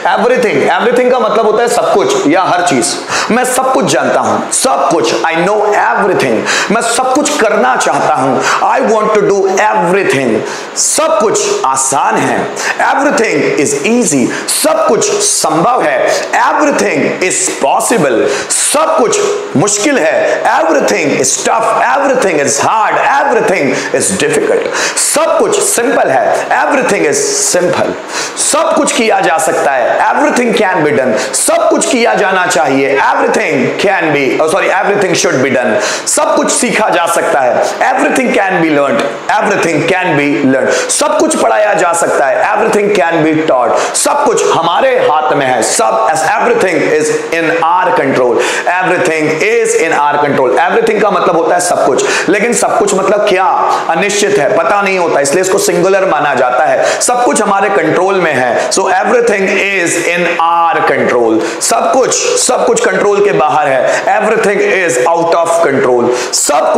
Everything, everything का मतलब होता है सब कुछ या हर चीज। मैं सब कुछ जानता हूं, सब कुछ, आई नो एवरीथिंग। मैं सब कुछ करना चाहता हूं, I want to do everything. सब कुछ आसान है, एवरीथिंग इज इजी। सब कुछ संभव है, एवरीथिंग इज पॉसिबल। सब कुछ मुश्किल है, everything is tough, everything is hard, everything is difficult. सब कुछ सिंपल है, एवरीथिंग इज सिंपल। सब कुछ किया जा सकता है, एवरीथिंग कैन बी डन। सब कुछ किया जाना चाहिए, everything can be, sorry everything should be done. सब कुछ सीखा जा सकता है, everything can be learned, everything can be learned. सब कुछ पढ़ाया जा सकता है, एवरीथिंग कैन बी टॉट। सब कुछ हमारे हाथ में है, सब, everything is in our control, everything is in our control. Everything का मतलब होता है सब कुछ, लेकिन सब कुछ मतलब क्या, अनिश्चित है, पता नहीं होता, इसलिए इसको सिंगुलर माना जाता है। सब कुछ हमारे कंट्रोल में है, so everything is in our control. सब कुछ कंट्रोल के बाहर है, everything is out of control. सब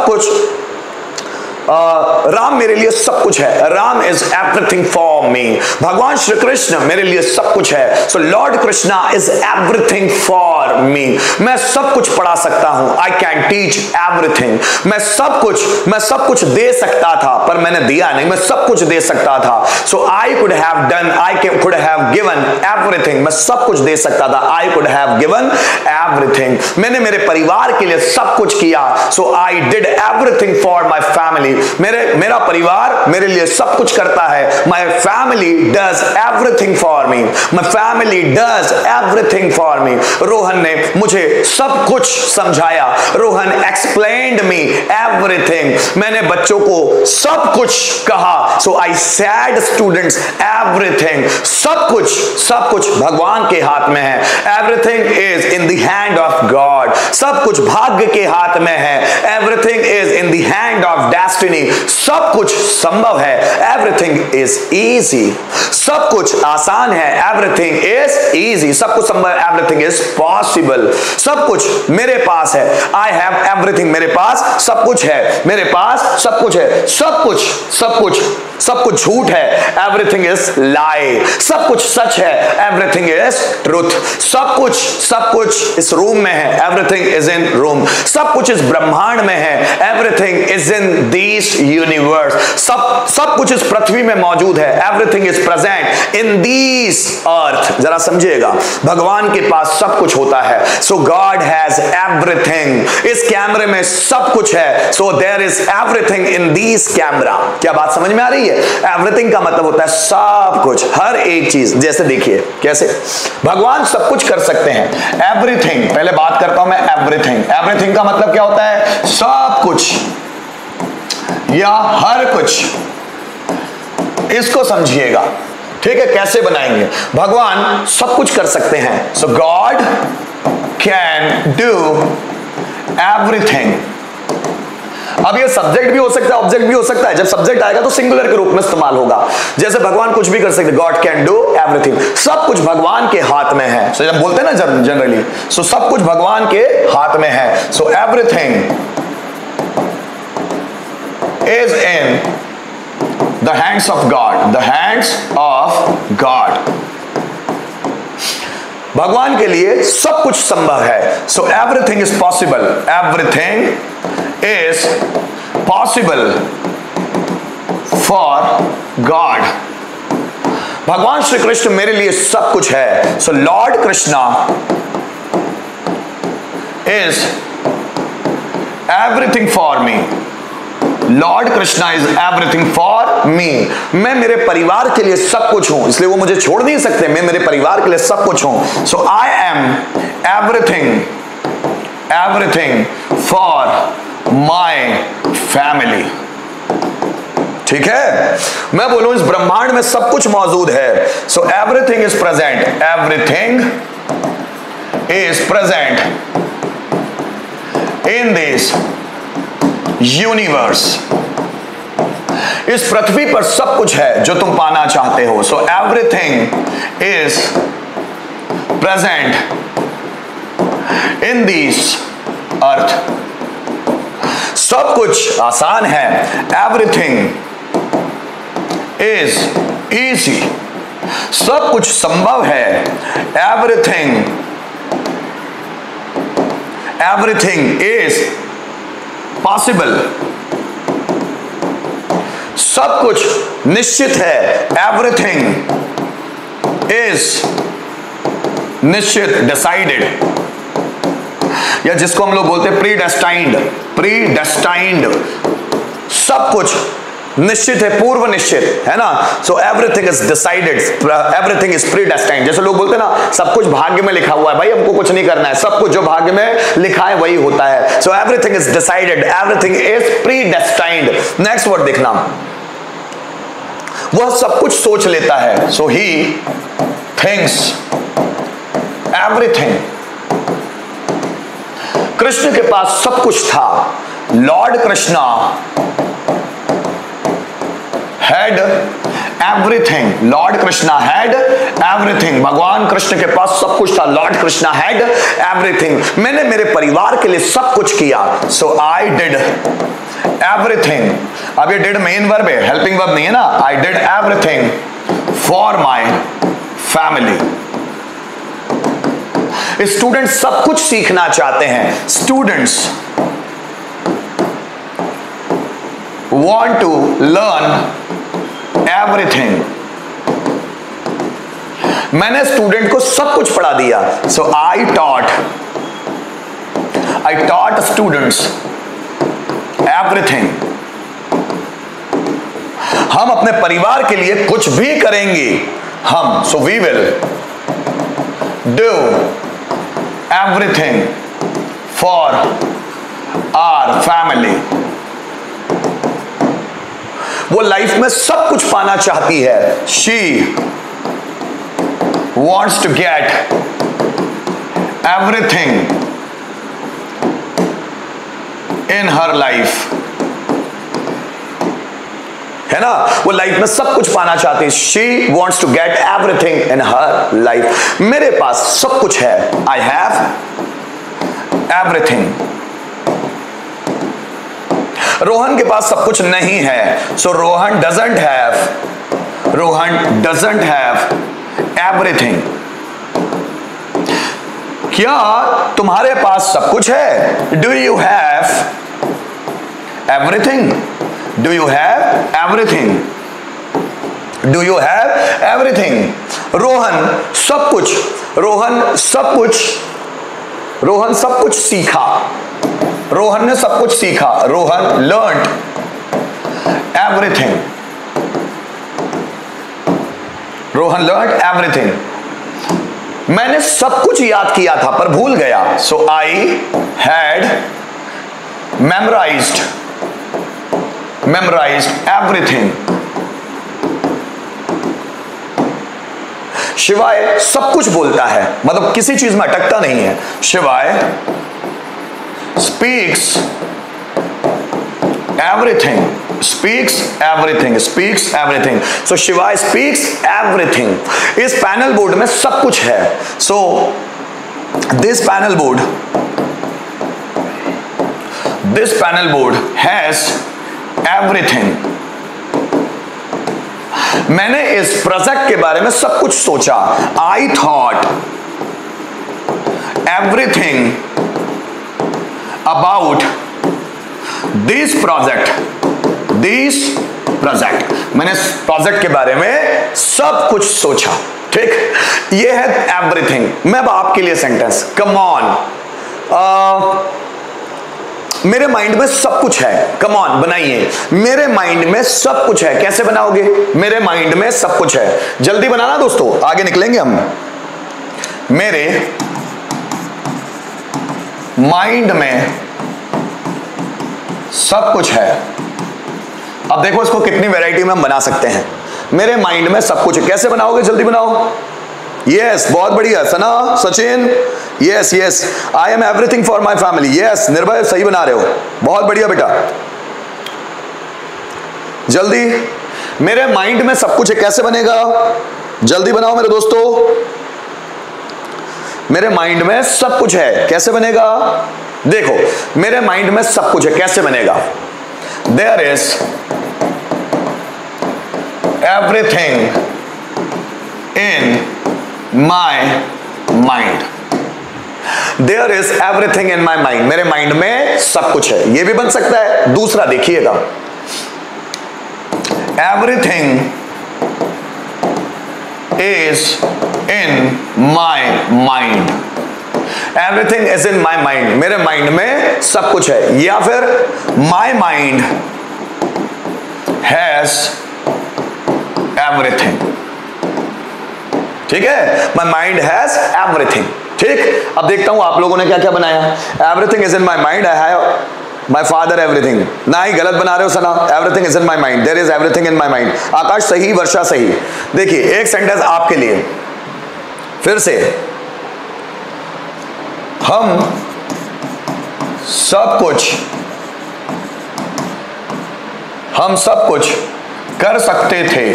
कुछ राम मेरे लिए सब कुछ है, Ram is everything for me. भगवान श्री कृष्ण मेरे लिए सब कुछ है, so Lord Krishna is everything for me. मैं सब कुछ पढ़ा सकता हूं, आई कैन टीच एवरीथिंग। मैं सब कुछ दे सकता था, पर मैंने दिया नहीं, मैं सब कुछ दे सकता था, so I could have done, I could have given everything. मैं सब कुछ दे सकता था, I could have given everything. मैंने मेरे परिवार के लिए सब कुछ किया, so I did everything for my family. मेरा परिवार मेरे लिए सब कुछ करता है, my family does everything for me, my family does everything for me. Rohan ने मुझे सब कुछ समझाया, रोहन एक्सप्लेन्ड मी एवरीथिंग। मैंने बच्चों को सब कुछ कहा, सो आई सेड स्टूडेंट्स एवरीथिंग। सब कुछ भगवान के हाथ में है, everything is in the hand of God. सब कुछ भाग्य के हाथ में है, everything is in the hand of destiny. सब कुछ संभव है, एवरीथिंग इज इजी। सब कुछ आसान है, एवरीथिंग इज इजी। सब कुछ संभव, एवरीथिंग इज पॉसिबल। सब कुछ मेरे पास है, आई हैव एवरीथिंग। मेरे पास सब कुछ है, मेरे पास सब कुछ है। सब कुछ झूठ है, एवरीथिंग इज लाई। सब कुछ सच है, एवरीथिंग इज ट्रूथ। सब कुछ इस रूम में है, एवरीथिंग इज इन रूम। सब कुछ इस ब्रह्मांड में है, everything is in this universe. सब कुछ इस पृथ्वी में मौजूद है, everything is present in this earth. जरा समझिएगा, भगवान के पास सब कुछ होता है, सो गॉड हैज एवरीथिंग। इस कैमरे में सब कुछ है, so there is everything in this camera. क्या बात समझ में आ रही है? एवरीथिंग का मतलब होता है सब कुछ, हर एक चीज। जैसे देखिए कैसे भगवान सब कुछ कर सकते हैं, एवरीथिंग। पहले बात करता हूं मैं एवरीथिंग। एवरीथिंग का मतलब क्या होता है? सब कुछ या हर कुछ। इसको समझिएगा, ठीक है? कैसे बनाएंगे? भगवान सब कुछ कर सकते हैं, सो गॉड कैन डू एवरीथिंग। अब ये सब्जेक्ट भी हो सकता है, ऑब्जेक्ट भी हो सकता है। जब सब्जेक्ट आएगा तो सिंगुलर के रूप में इस्तेमाल होगा। जैसे भगवान कुछ भी कर सकते, गॉड कैन डू एवरीथिंग। सब कुछ भगवान के हाथ में है। सो जब बोलते हैं ना जनरली, सो सब कुछ भगवान के हाथ में है, so everything is in the hands of God, the hands of God. भगवान के लिए सब कुछ संभव है, so everything is possible. Everything is possible for God। भगवान श्री कृष्ण मेरे लिए सब कुछ है, so Lord Krishna is everything for me. Lord Krishna is everything for me. मैं मेरे परिवार के लिए सब कुछ हूं, इसलिए वो मुझे छोड़ नहीं सकते। मैं मेरे परिवार के लिए सब कुछ हूं, so I am everything for my family. ठीक है? मैं बोलूं इस ब्रह्मांड में सब कुछ मौजूद है, so everything is present. Everything is present in this universe. इस पृथ्वी पर सब कुछ है जो तुम पाना चाहते हो, सो everything is present in this earth. सब कुछ आसान है, एवरीथिंग इज इजी। सब कुछ संभव है, एवरीथिंग इज पॉसिबल, सब कुछ निश्चित है, एवरीथिंग इज निश्चित, डिसाइडेड, या जिसको हम लोग बोलते हैं प्रीडेस्टाइंड, सब कुछ निश्चित है, पूर्व निश्चित है ना। So everything is decided, everything is predestined. जैसे लोग बोलते हैं ना सब कुछ भाग्य में लिखा हुआ है, भाई हमको कुछ नहीं करना है, सब कुछ जो भाग्य में लिखा है वही होता है। So everything is decided, everything is predestined. Next word देखना, वह सब कुछ सोच लेता है, so he thinks everything. Krishna के पास सब कुछ था, Lord Krishna had everything, Lord Krishna had everything, भगवान कृष्ण के पास सब कुछ था, लॉर्ड कृष्णा had everything। मैंने मेरे परिवार के लिए सब कुछ किया, so I did everything। अब ये did मेन वर्ब है, हेल्पिंग वर्ब नहीं है ना। I did everything for my family। Students सब कुछ सीखना चाहते हैं, students want to learn everything। मैंने स्टूडेंट को सब कुछ पढ़ा दिया, so I taught students everything। हम अपने परिवार के लिए कुछ भी करेंगे, हम, so we will do everything for our family। वो लाइफ में सब कुछ पाना चाहती है, she wants to get everything in her life, है ना। वो लाइफ में सब कुछ पाना चाहती है, she wants to get everything in her life। मेरे पास सब कुछ है, I have everything। रोहन के पास सब कुछ नहीं है, सो रोहन डजंट हैव एवरीथिंग। क्या तुम्हारे पास सब कुछ है, do you have everything, do you have everything, do you have everything. Rohan सब कुछ, रोहन सब कुछ सीखा, रोहन ने सब कुछ सीखा, Rohan learned everything, Rohan learned everything. मैंने सब कुछ याद किया था पर भूल गया, सो आई हैड memorized everything। शिवाय सब कुछ बोलता है, मतलब किसी चीज में अटकता नहीं है। शिवाय speaks everything, so Shiva speaks everything। इस पैनल बोर्ड में सब कुछ है, so this panel board has everything। मैंने इस प्रोजेक्ट के बारे में सब कुछ सोचा, I thought everything about this project। मैंने इस प्रोजेक्ट के बारे में सब कुछ सोचा, ठीक। ये है एवरीथिंग। मैं अब आपके लिए सेंटेंस, कम ऑन, मेरे माइंड में सब कुछ है, कम ऑन बनाइए, मेरे माइंड में सब कुछ है। कैसे बनाओगे, मेरे माइंड में सब कुछ है, जल्दी बनाना दोस्तों, आगे निकलेंगे हम। मेरे माइंड में सब कुछ है। अब देखो इसको कितनी वैरायटी में हम बना सकते हैं। मेरे माइंड में सब कुछ है, कैसे बनाओगे, जल्दी बनाओ। यस, बहुत बढ़िया Sana, Sachin, yes, I am everything for my family. Yes Nirbhay, सही बना रहे हो, बहुत बढ़िया बेटा। जल्दी, मेरे माइंड में सब कुछ है, कैसे बनेगा, जल्दी बनाओ मेरे दोस्तों। मेरे माइंड में सब कुछ है, कैसे बनेगा, देखो मेरे माइंड में सब कुछ है, कैसे बनेगा। There is everything in my mind. There is everything in my mind, मेरे माइंड में सब कुछ है। यह भी बन सकता है। दूसरा देखिएगा, everything is in my mind. Everything is in my mind, मेरे माइंड में सब कुछ है। या फिर माई माइंड हैज एवरीथिंग। ठीक है, माई माइंड हैज एवरीथिंग। ठीक, अब देखता हूं आप लोगों ने क्या क्या बनाया। Everything is in my mind, I have my father everything. ना ही गलत बना रहे हो Sana, everything is in my mind, there is everything in my mind. Akash सही, वर्षा सही। देखिए एक सेंटेंस आपके लिए फिर से, हम सब कुछ कर सकते थे।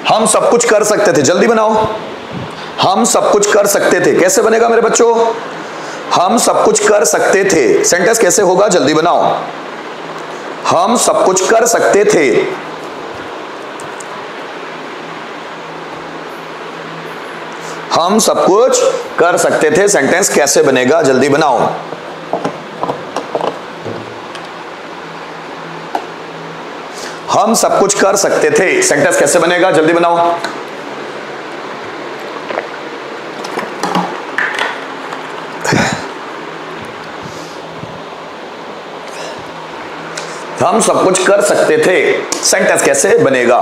हम सब कुछ कर सकते थे, जल्दी बनाओ। हम सब कुछ कर सकते थे, कैसे बनेगा मेरे बच्चों? हम सब कुछ कर सकते थे, सेंटेंस कैसे होगा? जल्दी बनाओ। हम सब कुछ कर सकते थे। हम सब कुछ कर सकते थे, सेंटेंस कैसे बनेगा? जल्दी बनाओ। हम सब कुछ कर सकते थे, सेंटेंस कैसे बनेगा? जल्दी बनाओ। हम सब कुछ कर सकते थे, सेंटेंस कैसे बनेगा?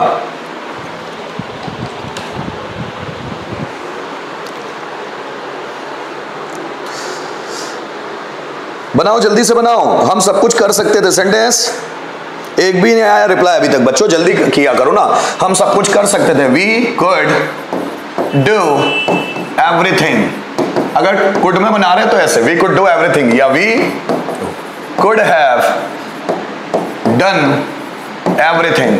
बनाओ, जल्दी से बनाओ। हम सब कुछ कर सकते थे, सेंटेंस। एक भी नहीं आया रिप्लाई अभी तक बच्चों, जल्दी किया करो ना। हम सब कुछ कर सकते थे, वी कुड डू एवरीथिंग। अगर कुड में बना रहे तो ऐसे, वी कुड डू एवरीथिंग, या we could have done everything.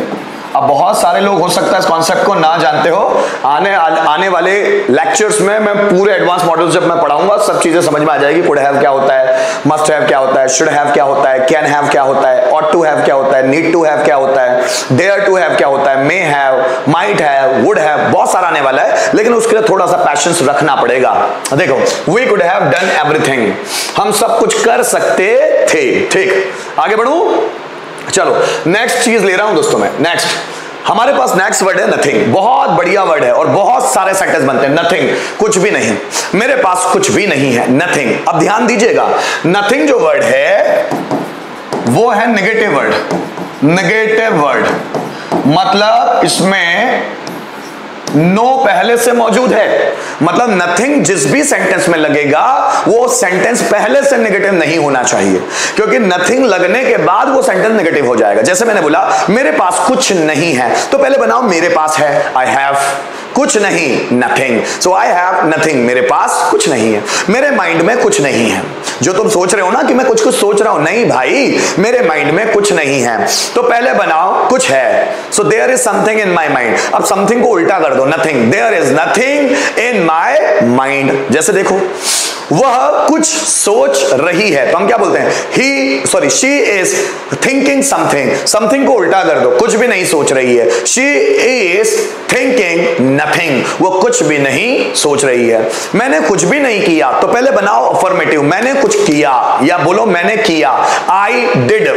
अब बहुत सारे लोग हो सकता है इस कॉन्सेप्ट को ना जानते हो। आने वाले लेक्चर्स में मैं पूरे एडवांस मॉडल जब मैं पढ़ाऊंगा सब चीजें समझ में आ जाएगी। कुड हैव क्या होता है, मस्ट हैव क्या होता है, शुड हैव क्या होता है, कैन हैव क्या होता है, ऑट टू हैव क्या होता है, नीड टू हैव क्या होता है, डेयर टू हैव क्या होता है, may have, might have, would have, बहुत सारा आने वाला है। लेकिन उसके लिए थोड़ा सा पैशंस रखना पड़ेगा। देखो, we could have done everything, हम सब कुछ कर सकते थे। ठीक, आगे बढ़ूं? चलो नेक्स्ट चीज ले रहा हूं दोस्तों मैं। नेक्स्ट हमारे पास नेक्स्ट वर्ड है नथिंग। बहुत बढ़िया वर्ड है और बहुत सारे सेंटेंस बनते हैं। नथिंग, कुछ भी नहीं, मेरे पास कुछ भी नहीं है, नथिंग। अब ध्यान दीजिएगा, नथिंग जो वर्ड है वो है नेगेटिव वर्ड। नेगेटिव वर्ड मतलब इसमें नो पहले से मौजूद है। मतलब नथिंग जिस भी सेंटेंस में लगेगा वो सेंटेंस पहले से नेगेटिव नहीं होना चाहिए, क्योंकि नथिंग लगने के बाद वो सेंटेंस नेगेटिव हो जाएगा। जैसे मैंने बोला मेरे पास कुछ नहीं है, तो पहले बनाओ मेरे पास है, आई हैव। कुछ नहीं, nothing. So I have nothing, मेरे पास कुछ नहीं है। मेरे माइंड में कुछ नहीं है। जो तुम सोच रहे हो ना कि मैं कुछ सोच रहा हूं, नहीं भाई, मेरे माइंड में कुछ नहीं है। तो पहले बनाओ कुछ है। So there is something in my mind. अब समथिंग को उल्टा कर दो, nothing. There is nothing in my mind. जैसे देखो, वह कुछ सोच रही है, तो हम क्या बोलते हैं? She is thinking something. Something को उल्टा कर दो, कुछ भी नहीं सोच रही है। शी इज थिंकिंग नथिंग, वो कुछ भी नहीं सोच रही है। मैंने कुछ भी नहीं किया, तो पहले बनाओ अफर्मेटिव, मैंने कुछ किया, या बोलो मैंने किया, आई डिड।